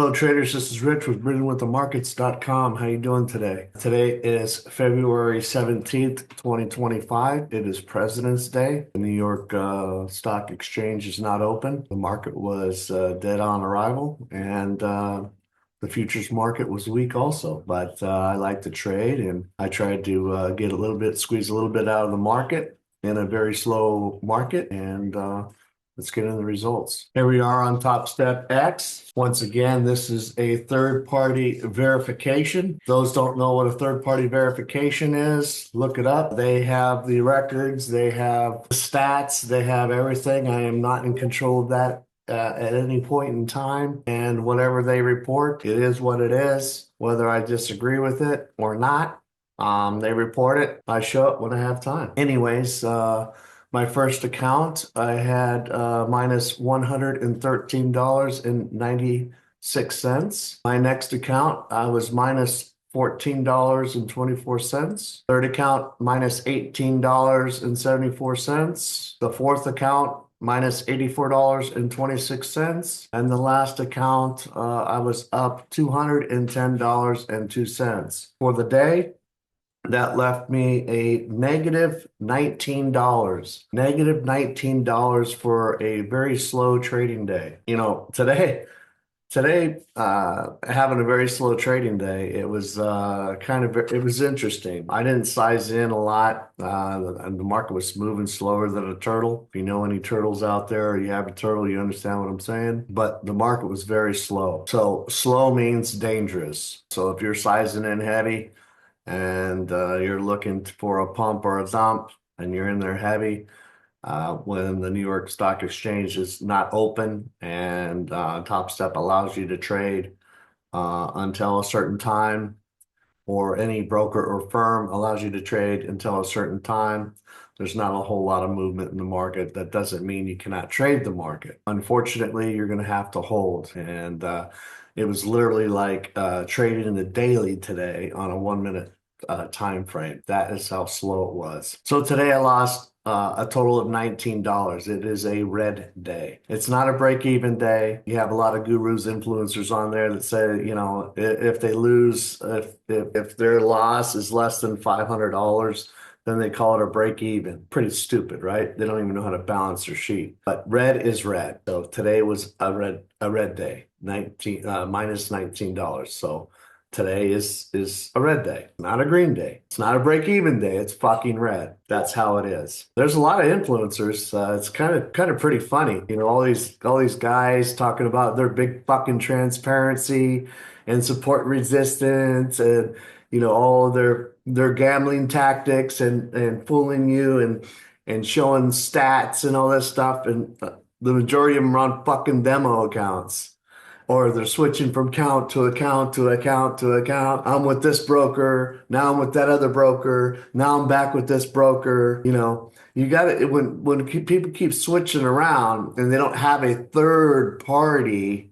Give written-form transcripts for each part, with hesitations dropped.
Hello traders, this is Rich with BridgingWithTheMarkets.com. How you doing today? Today is February 17th, 2025. It is President's Day. The New York Stock Exchange is not open. The market was dead on arrival, and the futures market was weak also. But I like to trade, and I tried to get a little bit, squeeze a little bit out of the market in a very slow market, and let's get into the results. Here we are on Top Step X. Once again, this is a third-party verification. Those don't know what a third-party verification is, look it up. They have the records, they have the stats, they have everything. I am not in control of that at any point in time. And whatever they report, it is what it is, whether I disagree with it or not. They report it. I show it when I have time. Anyways, my first account, I had minus $113.96. My next account, I was minus $14.24. Third account, minus $18.74. The fourth account, minus $84.26. And the last account, I was up $210.02. For the day, that left me a negative $19. Negative $19 for a very slow trading day. Today, having a very slow trading day, it was it was interesting. I didn't size in a lot, and the market was moving slower than a turtle. If you know any turtles out there, or you have a turtle, you understand what I'm saying. But the market was very slow. So slow means dangerous. So if you're sizing in heavy, and you're looking for a pump or a dump, and you're in there heavy when the New York Stock Exchange is not open, and Top Step allows you to trade until a certain time, or any broker or firm allows you to trade until a certain time. There's not a whole lot of movement in the market. That doesn't mean you cannot trade the market. Unfortunately, you're going to have to hold. And it was literally like trading in the daily today on a 1 minute time frame. That is how slow it was. So today I lost a total of $19. It is a red day. It's not a break-even day. You have a lot of gurus, influencers on there that say, if they lose, if their loss is less than $500, then they call it a break even. Pretty stupid, right? They don't even know how to balance their sheet. But red is red. So today was a red day, minus $19. So today is a red day, not a green day. It's not a break even day. It's fucking red. That's how it is. There's a lot of influencers. It's kind of pretty funny. All these guys talking about their big fucking transparency and support resistance, and all of their gambling tactics, and fooling you, and showing stats and all this stuff. And the majority of them are on fucking demo accounts, or they're switching from account to account to account to account. I'm with this broker, now I'm with that other broker, now I'm back with this broker. You got it. When people keep switching around and they don't have a third party.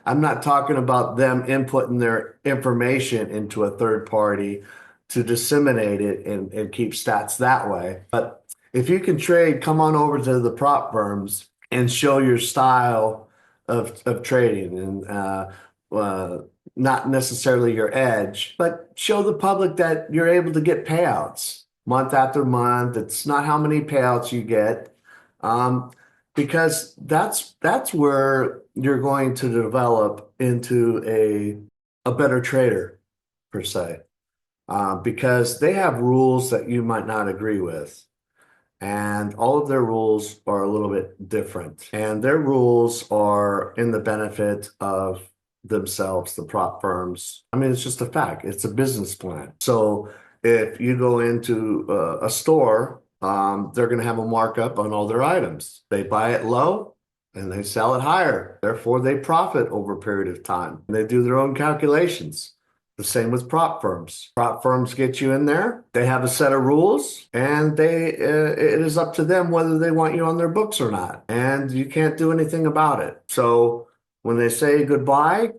I'm not talking about them inputting their information into a third party to disseminate it and keep stats that way. But if you can trade, come on over to the prop firms and show your style of trading, and not necessarily your edge, but show the public that you're able to get payouts month after month. It's not how many payouts you get. Because that's where you're going to develop into a better trader, per se, because they have rules that you might not agree with, and all of their rules are a little bit different, and their rules are in the benefit of themselves, the prop firms. I mean, it's just a fact. It's a business plan. So if you go into a store, they're going to have a markup on all their items. They buy it low and they sell it higher. Therefore, they profit over a period of time. And they do their own calculations. The same with prop firms. Prop firms get you in there. They have a set of rules, and it is up to them whether they want you on their books or not. And you can't do anything about it. So when they say goodbye,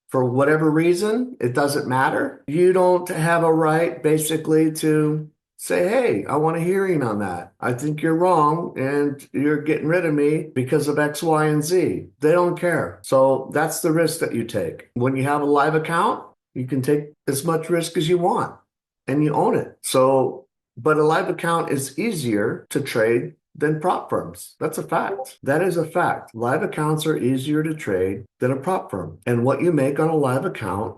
for whatever reason, it doesn't matter. You don't have a right, basically, to Say, hey, I want a hearing on that. I think you're wrong and you're getting rid of me because of X, Y, and Z. They don't care. So that's the risk that you take. When you have a live account, you can take as much risk as you want and you own it. So, but a live account is easier to trade than prop firms. That's a fact. That is a fact. Live accounts are easier to trade than a prop firm. And what you make on a live account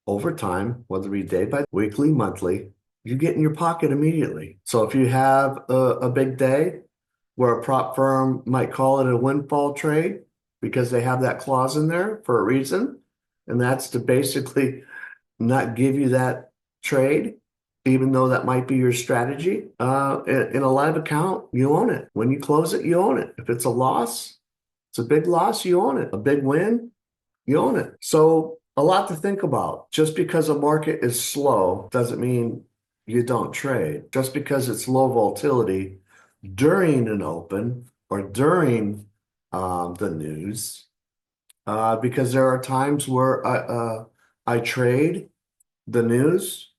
over time, whether it be day by weekly, monthly, you get in your pocket immediately. So if you have a big day where a prop firm might call it a windfall trade because they have that clause in there for a reason, and that's to basically not give you that trade, even though that might be your strategy. In a live account, you own it. When you close it, you own it. If it's a loss, it's a big loss, you own it. A big win, you own it. So a lot to think about. Just because a market is slow doesn't mean you don't trade. Just because it's low volatility during an open or during the news, because there are times where I trade the news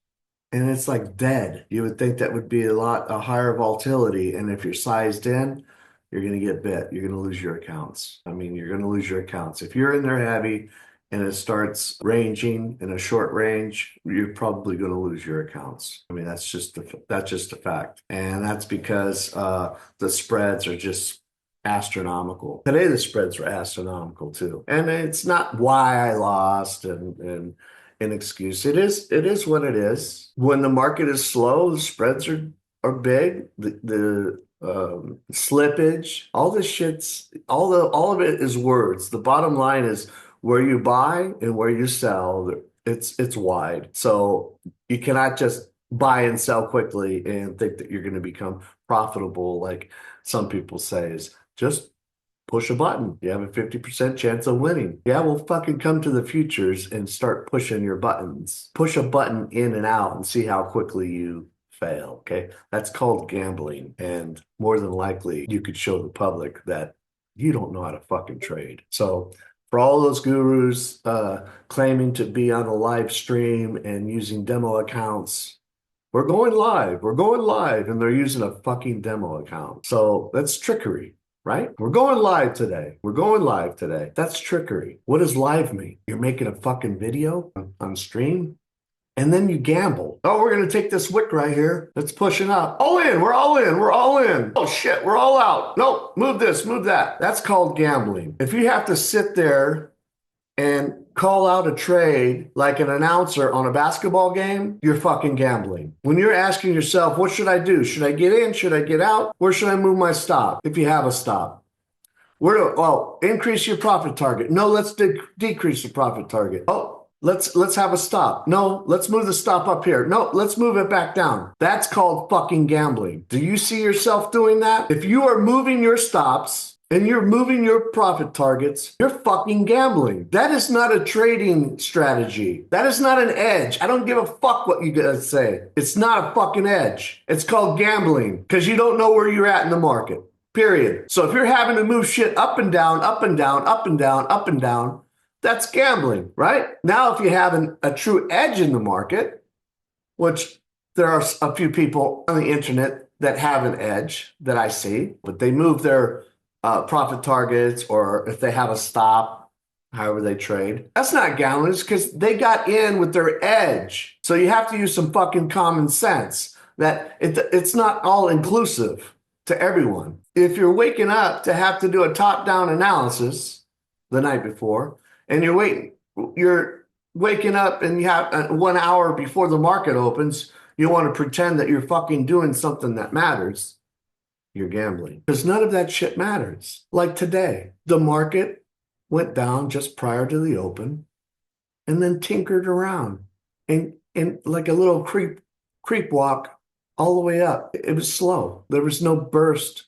and it's like dead. You would think that would be a higher volatility. And if you're sized in, you're going to get bit. You're going to lose your accounts. I mean, you're going to lose your accounts. If you're in there heavy and it starts ranging in a short range, you're probably going to lose your accounts. I mean, that's just a fact. And that's because the spreads are just astronomical. Today, the spreads are astronomical too. And it's not why I lost and an excuse. It is what it is. When the market is slow, the spreads are big. The slippage, all this shit's all of it is words. The bottom line is where you buy and where you sell. It's wide. So you cannot just buy and sell quickly and think that you're going to become profitable, like some people say, is just push a button. You have a 50% chance of winning. Yeah, well, fucking come to the futures and start pushing your buttons. Push a button in and out and see how quickly you fail. Okay. That's called gambling. And more than likely, you could show the public that you don't know how to fucking trade. So, for all those gurus claiming to be on a live stream and using demo accounts, we're going live, and they're using a fucking demo account. So that's trickery, right? We're going live today. We're going live today. That's trickery. What does live mean? You're making a fucking video on stream, and then you gamble. Oh, we're going to take this wick right here. It's pushing up. All in. We're all in. We're all in. Oh, shit. We're all out. Nope. Move this. Move that. That's called gambling. If you have to sit there and call out a trade like an announcer on a basketball game, you're fucking gambling. When you're asking yourself, what should I do? Should I get in? Should I get out? Where should I move my stop if you have a stop? Increase your profit target. No, let's decrease the profit target. Oh, let's have a stop. No, let's move the stop up here. No, let's move it back down. That's called fucking gambling. Do you see yourself doing that? If you are moving your stops and you're moving your profit targets, you're fucking gambling. That is not a trading strategy. That is not an edge. I don't give a fuck what you guys say. It's not a fucking edge. It's called gambling because you don't know where you're at in the market, period. So if you're having to move shit up and down, up and down, up and down, up and down, that's gambling, right? Now, if you have a true edge in the market, which there are a few people on the internet that have an edge that I see, but they move their profit targets, or if they have a stop, however they trade. That's not gambling. It's because they got in with their edge. So you have to use some fucking common sense that it's not all inclusive to everyone. If you're waking up to have to do a top-down analysis the night before, and you're waking up and you have 1 hour before the market opens, you want to pretend that you're fucking doing something that matters. You're gambling because none of that shit matters. Like today, the market went down just prior to the open and then tinkered around and like a little creep walk all the way up. It was slow. There was no burst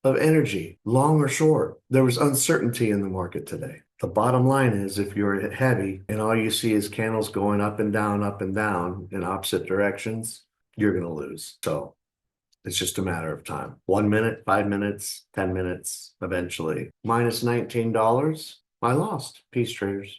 of energy, long or short. There was uncertainty in the market today. The bottom line is if you're heavy and all you see is candles going up and down in opposite directions, you're going to lose. So it's just a matter of time. 1 minute, 5 minutes, 10 minutes, eventually. Minus $19, I lost. Peace, traders.